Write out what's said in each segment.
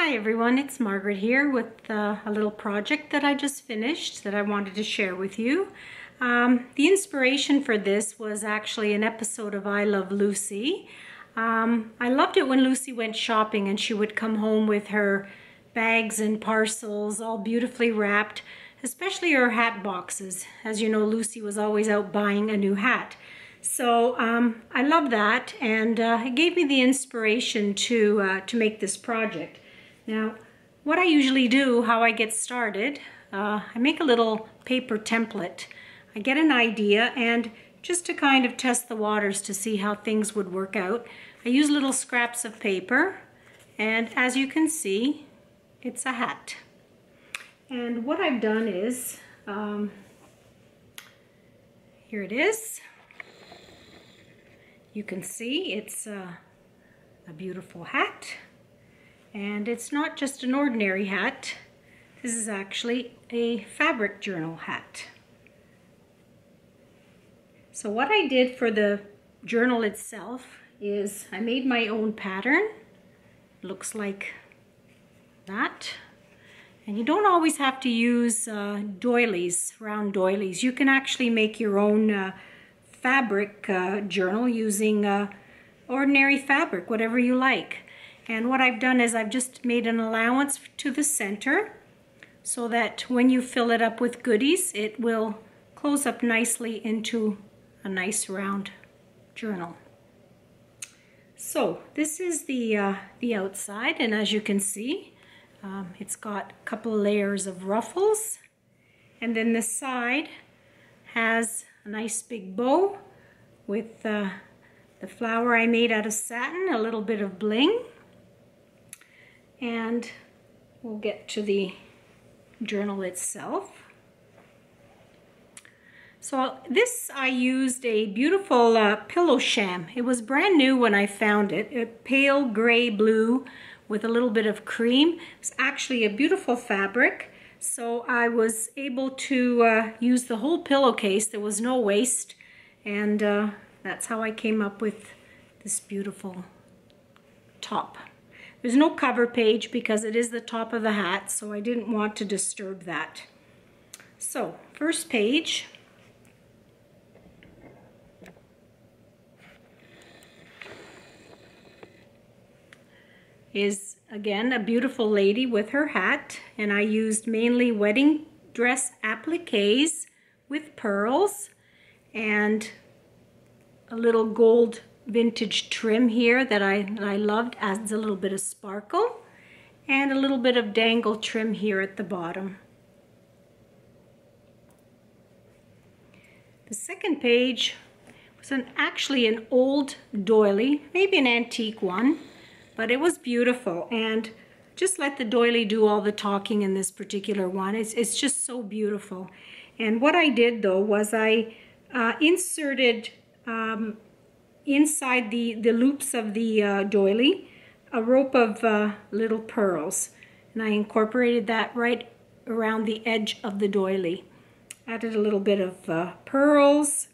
Hi everyone, it's Margaret here with a little project that I just finished that I wanted to share with you. The inspiration for this was actually an episode of I Love Lucy. I loved it when Lucy went shopping and she would come home with her bags and parcels all beautifully wrapped, especially her hat boxes. As you know, Lucy was always out buying a new hat. So I love that, and it gave me the inspiration to make this project. Now, what I usually do, how I get started, I make a little paper template. I get an idea, and just to kind of test the waters to see how things would work out, I use little scraps of paper, and as you can see, it's a hat. And what I've done is, here it is. You can see it's a beautiful hat, and it's not just an ordinary hat. This is actually a fabric journal hat. So what I did for the journal itself is I made my own pattern. It looks like that. And you don't always have to use doilies, round doilies. You can actually make your own fabric journal using ordinary fabric, whatever you like. And what I've done is I've just made an allowance to the center so that when you fill it up with goodies, it will close up nicely into a nice round journal. So this is the outside, and as you can see, it's got a couple of layers of ruffles, and then the side has a nice big bow with the flower I made out of satin, a little bit of bling, and we'll get to the journal itself. So this, I used a beautiful pillow sham. It was brand new when I found it, a pale gray blue with a little bit of cream. It's actually a beautiful fabric. So I was able to use the whole pillowcase. There was no waste, and that's how I came up with this beautiful top. There's no cover page because it is the top of the hat, so I didn't want to disturb that. So, first page. Is again a beautiful lady with her hat, and I used mainly wedding dress appliques with pearls and a little gold vintage trim here that I loved, adds a little bit of sparkle, and a little bit of dangle trim here at the bottom. The second page was actually an old doily, maybe an antique one, but it was beautiful, and just let the doily do all the talking in this particular one. It's just so beautiful. And what I did though was I inserted inside the loops of the doily a rope of little pearls, and I incorporated that right around the edge of the doily. Added a little bit of pearls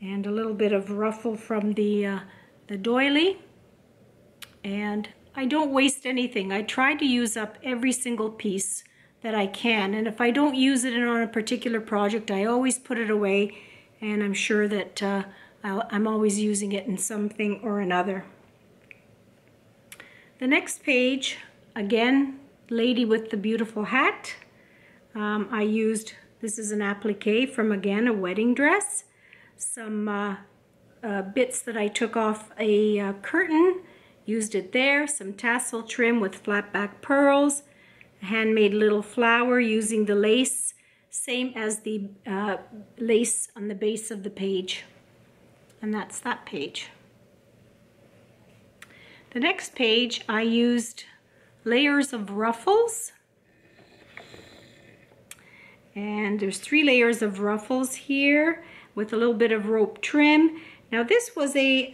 and a little bit of ruffle from the doily. And I don't waste anything. I try to use up every single piece that I can, and if I don't use it on a particular project, I always put it away, and I'm sure that I'm always using it in something or another. The next page, again, lady with the beautiful hat. I used, this is an applique from, again, a wedding dress. Some bits that I took off a curtain, used it there. Some tassel trim with flat back pearls. A handmade little flower using the lace, same as the lace on the base of the page. And that's that page. The next page, I used layers of ruffles. And there's 3 layers of ruffles here with a little bit of rope trim. Now this was a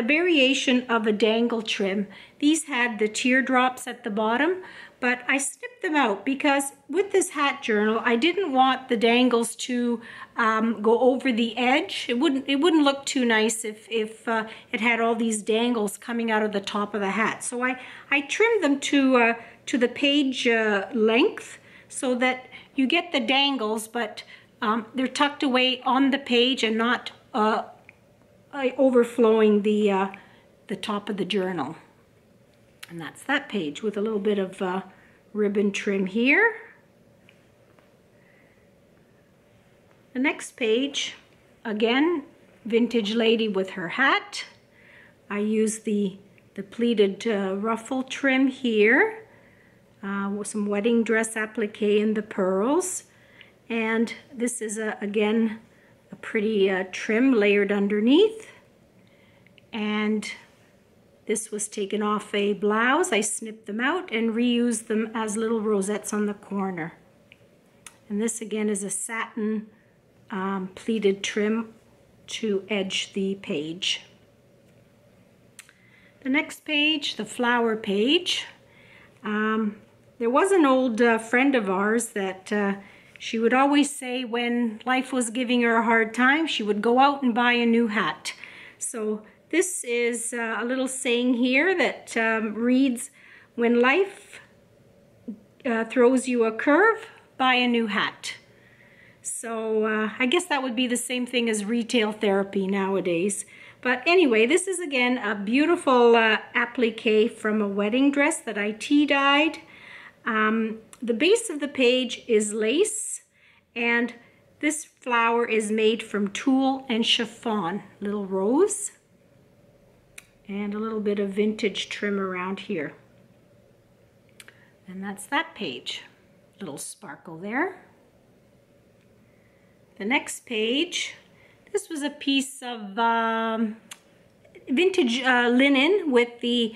variation of a dangle trim. These had the teardrops at the bottom, but I snipped them out because with this hat journal, I didn't want the dangles to go over the edge. It wouldn't look too nice if it had all these dangles coming out of the top of the hat. So I trimmed them to the page length so that you get the dangles, but they're tucked away on the page and not overflowing the top of the journal. And that's that page with a little bit of ribbon trim here. The next page, again, vintage lady with her hat. I use the pleated ruffle trim here, with some wedding dress applique in the pearls. And this is, again, a pretty trim layered underneath. And this was taken off a blouse. I snipped them out and reused them as little rosettes on the corner. And this again is a satin pleated trim to edge the page. The next page, the flower page. There was an old friend of ours that she would always say when life was giving her a hard time, she would go out and buy a new hat. So this is a little saying here that reads, when life throws you a curve, buy a new hat. So I guess that would be the same thing as retail therapy nowadays. But anyway, this is again a beautiful applique from a wedding dress that I tea-dyed. The base of the page is lace, and this flower is made from tulle and chiffon, little rose, and a little bit of vintage trim around here. And that's that page. Little sparkle there. The next page, this was a piece of vintage linen with the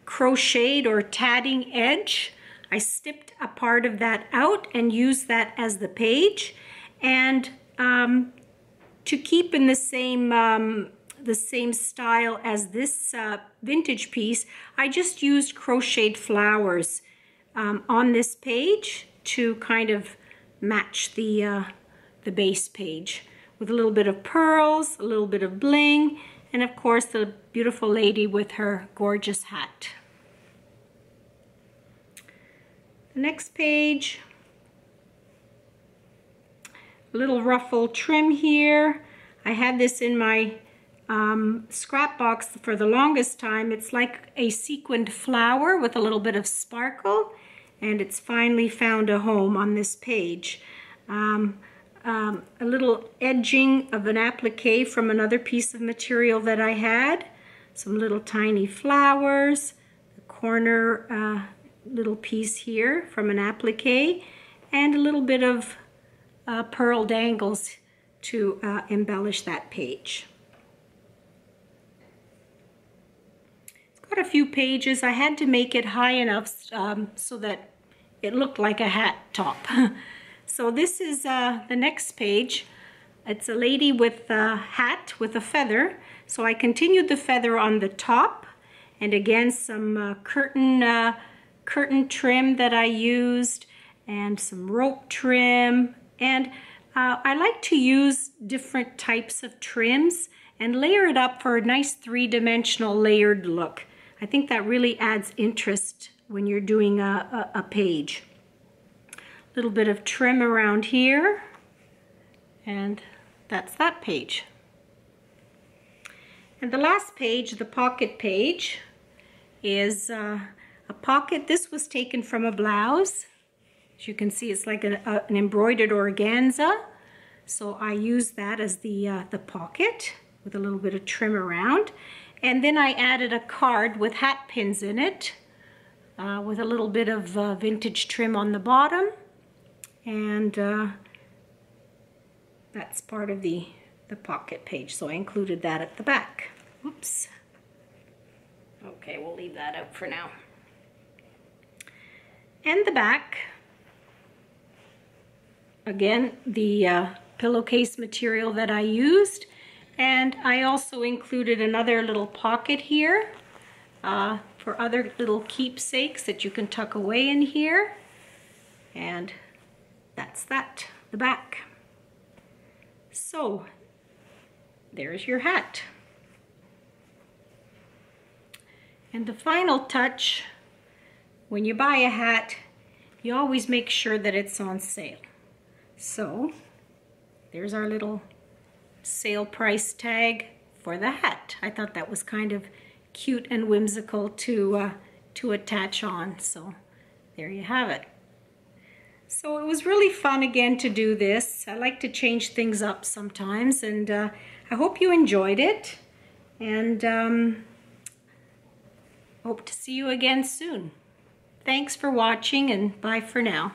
crocheted or tatting edge. I snipped a part of that out and used that as the page. And to keep in the same style as this vintage piece, I just used crocheted flowers on this page to kind of match the base page, with a little bit of pearls, a little bit of bling, and of course the beautiful lady with her gorgeous hat. The next page, a little ruffle trim here. I had this in my scrap box for the longest time. It's like a sequined flower with a little bit of sparkle, and it's finally found a home on this page. A little edging of an applique from another piece of material that I had, some little tiny flowers, the corner little piece here from an applique, and a little bit of pearl dangles to embellish that page. It's got a few pages. I had to make it high enough so that it looked like a hat top. So this is the next page. It's a lady with a hat with a feather. So I continued the feather on the top, and again some curtain trim that I used, and some rope trim. And I like to use different types of trims and layer it up for a nice three-dimensional layered look. I think that really adds interest when you're doing a page. Little bit of trim around here, and that's that page. And the last page, the pocket page, is a pocket. This was taken from a blouse. As you can see, it's like an embroidered organza. So I used that as the pocket with a little bit of trim around. And then I added a card with hat pins in it, with a little bit of vintage trim on the bottom. And that's part of the pocket page, so I included that at the back. Oops. Okay, we'll leave that out for now. And the back, again, the pillowcase material that I used, And I also included another little pocket here for other little keepsakes that you can tuck away in here. And that's that, the back. So there's your hat. And the final touch, when you buy a hat, you always make sure that it's on sale. So there's our little sale price tag for the hat. I thought that was kind of cute and whimsical to attach on. So there you have it. So it was really fun again to do this. I like to change things up sometimes, and I hope you enjoyed it. And hope to see you again soon. Thanks for watching, and bye for now.